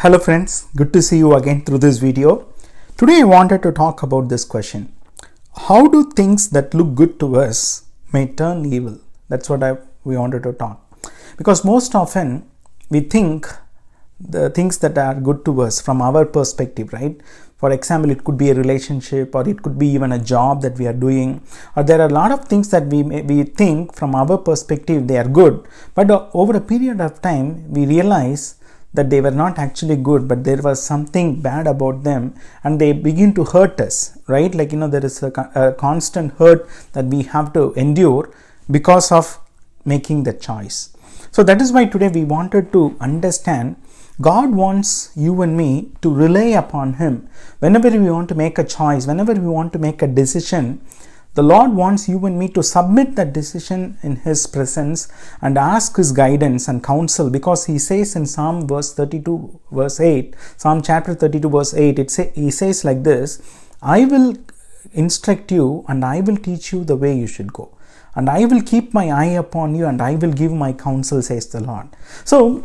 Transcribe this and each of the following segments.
Hello friends, good to see you again through this video. Today I wanted to talk about this question. How do things that look good to us may turn evil? That's what we wanted to talk. Because most often we think the things that are good to us from our perspective, right? For example, it could be a relationship, or it could be even a job that we are doing, or there are a lot of things that we think from our perspective they are good, but over a period of time we realize that they were not actually good, but there was something bad about them and they begin to hurt us, right? Like, there is a constant hurt that we have to endure because of making the choice. So that is why today we wanted to understand God wants you and me to rely upon Him. Whenever we want to make a choice, whenever we want to make a decision, the Lord wants you and me to submit that decision in His presence and ask His guidance and counsel, because He says in Psalm chapter 32 verse 8, He says like this: I will instruct you and I will teach you the way you should go, and I will keep my eye upon you and I will give my counsel, says the Lord. So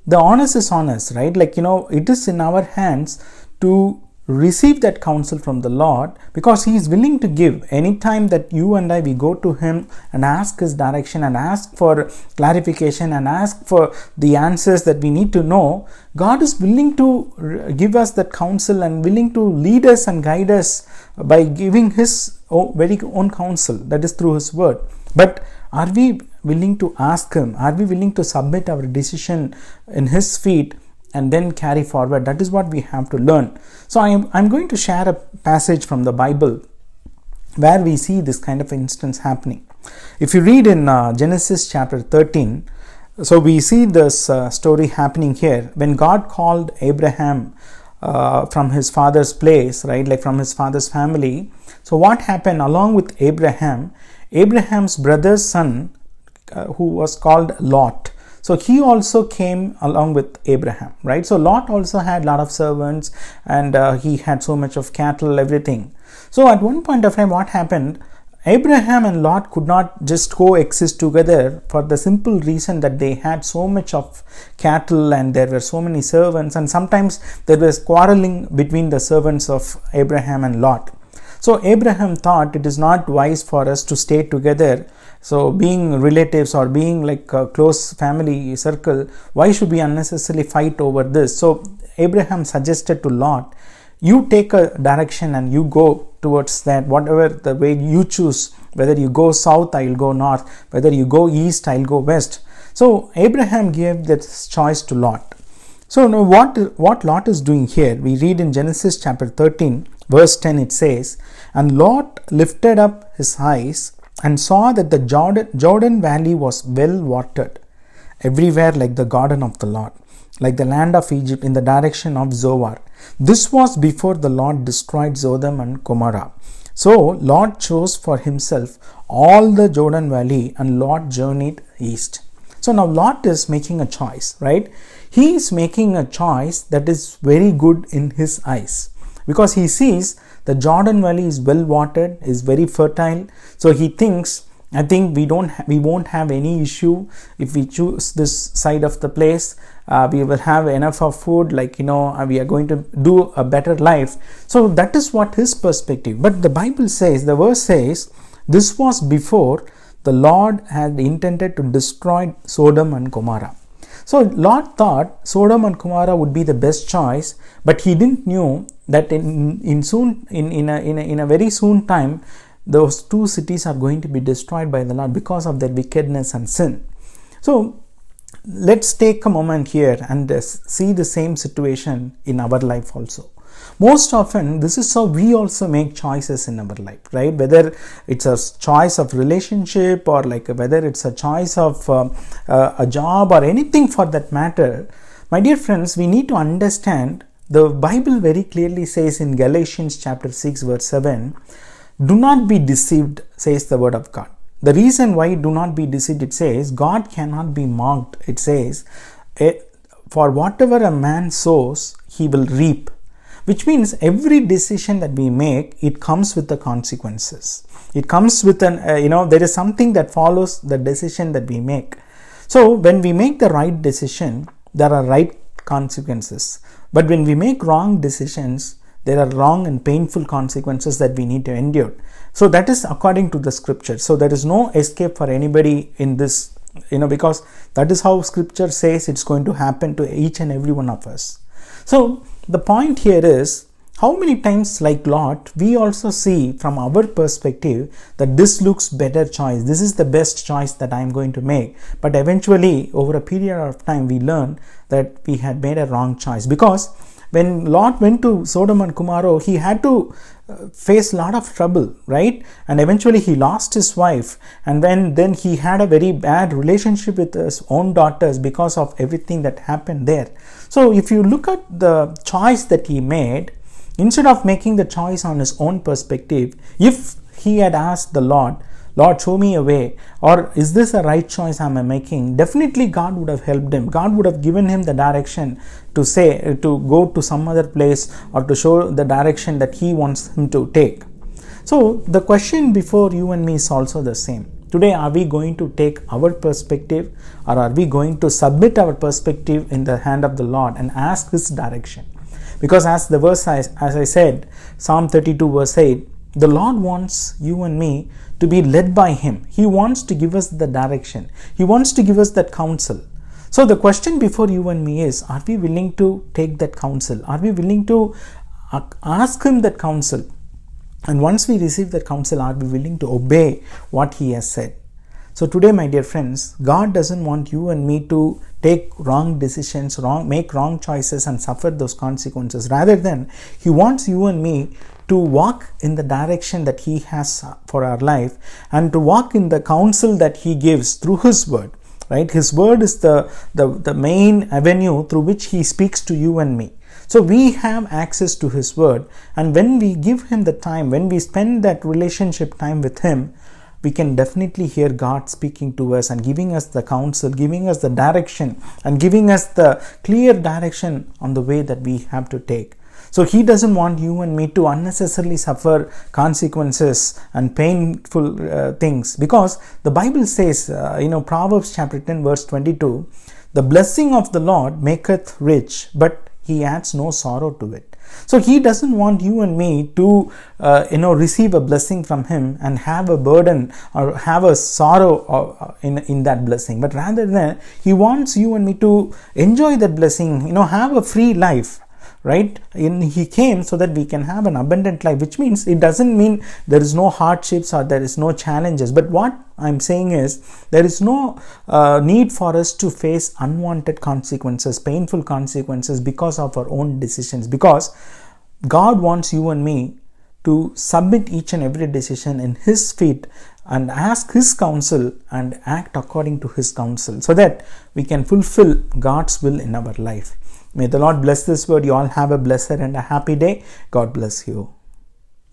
the honest is honest, right? Like, it is in our hands to receive that counsel from the Lord, because He is willing to give. Anytime that you and I, we go to Him and ask His direction and ask for clarification and ask for the answers that we need to know, God is willing to give us that counsel and willing to lead us and guide us by giving His very own counsel, that is through His word. But are we willing to ask Him? Are we willing to submit our decision in His feet and then carry forward? That is what we have to learn. So I'm going to share a passage from the Bible where we see this kind of instance happening. If you read in Genesis chapter 13, so we see this story happening here when God called Abraham from his father's place, right? Like from his father's family. So what happened along with Abraham's brother's son, who was called Lot. So he also came along with Abraham, right? So Lot also had a lot of servants, and he had so much of cattle, everything. So at one point of time, what happened? Abraham and Lot could not just coexist together for the simple reason that they had so much of cattle and there were so many servants, and sometimes there was quarreling between the servants of Abraham and Lot. So Abraham thought it is not wise for us to stay together. So being relatives or being like a close family circle, why should we unnecessarily fight over this? So Abraham suggested to Lot, you take a direction and you go towards that, whatever the way you choose. Whether you go south, I will go north. Whether you go east, I will go west. So Abraham gave this choice to Lot. So now what Lot is doing here, we read in Genesis chapter 13 verse 10, it says, and Lot lifted up his eyes and saw that the Jordan valley was well watered everywhere, like the garden of the Lord, like the land of Egypt in the direction of Zoar. This was before the Lord destroyed Sodom and Gomorrah. So Lot chose for himself all the Jordan valley, and Lot journeyed east. So now Lot is making a choice, right? He is making a choice that is very good in his eyes, because he sees the Jordan valley is well watered, is very fertile. So he thinks, I think we won't have any issue if we choose this side of the place. We will have enough of food, like, we are going to do a better life. So that is what his perspective. But the Bible says, the verse says, this was before the Lord had intended to destroy Sodom and Gomorrah. So Lot thought Sodom and Gomorrah would be the best choice, but he didn't know that in a very soon time, those two cities are going to be destroyed by the Lord because of their wickedness and sin. So let's take a moment here and see the same situation in our life also. Most often, this is how we also make choices in our life, right? Whether it's a choice of relationship, or like whether it's a choice of a job or anything for that matter. My dear friends, we need to understand, the Bible very clearly says in Galatians chapter 6 verse 7, do not be deceived, says the word of God. The reason why do not be deceived, it says, God cannot be mocked. It says, for whatever a man sows, he will reap. Which means every decision that we make, it comes with the consequences. It comes with there is something that follows the decision that we make. So when we make the right decision, there are right consequences. But when we make wrong decisions, there are wrong and painful consequences that we need to endure. So that is according to the scripture. So there is no escape for anybody in this, because that is how scripture says it's going to happen to each and every one of us. So the point here is, how many times, like Lot, we also see from our perspective that this looks better choice, this is the best choice that I am going to make, but eventually over a period of time we learn that we had made a wrong choice. Because when Lot went to Sodom and Gomorrah, he had to face a lot of trouble, right? And eventually he lost his wife, and then he had a very bad relationship with his own daughters because of everything that happened there. So if you look at the choice that he made, instead of making the choice on his own perspective, if he had asked the Lord, show me a way, or is this a right choice I'm making, definitely God would have helped him. God would have given him the direction to go to some other place, or to show the direction that he wants him to take. So the question before you and me is also the same. Today, are we going to take our perspective, or are we going to submit our perspective in the hand of the Lord and ask his direction? Because as the verse, as I said, Psalm 32 verse 8, the Lord wants you and me to be led by him. He wants to give us the direction. He wants to give us that counsel. So the question before you and me is, are we willing to take that counsel? Are we willing to ask him that counsel? And once we receive that counsel, are we willing to obey what he has said? So today, my dear friends, God doesn't want you and me to take wrong decisions, make wrong choices and suffer those consequences. Rather than, he wants you and me to walk in the direction that he has for our life, and to walk in the counsel that he gives through his word. Right? His word is the main avenue through which he speaks to you and me. So we have access to his word, and when we give him the time, when we spend that relationship time with him, we can definitely hear God speaking to us and giving us the counsel, giving us the direction, and giving us the clear direction on the way that we have to take. So he doesn't want you and me to unnecessarily suffer consequences and painful things, because the Bible says, Proverbs chapter 10 verse 22, the blessing of the Lord maketh rich, but he adds no sorrow to it. So he doesn't want you and me to receive a blessing from him and have a burden or have a sorrow in that blessing, but rather than he wants you and me to enjoy that blessing, have a free life. Right? He came so that we can have an abundant life, which means it doesn't mean there is no hardships or there is no challenges. But what I'm saying is, there is no need for us to face unwanted consequences, painful consequences because of our own decisions. Because God wants you and me to submit each and every decision in his feet and ask his counsel and act according to his counsel, so that we can fulfill God's will in our life. May the Lord bless this word. You all have a blessed and a happy day. God bless you.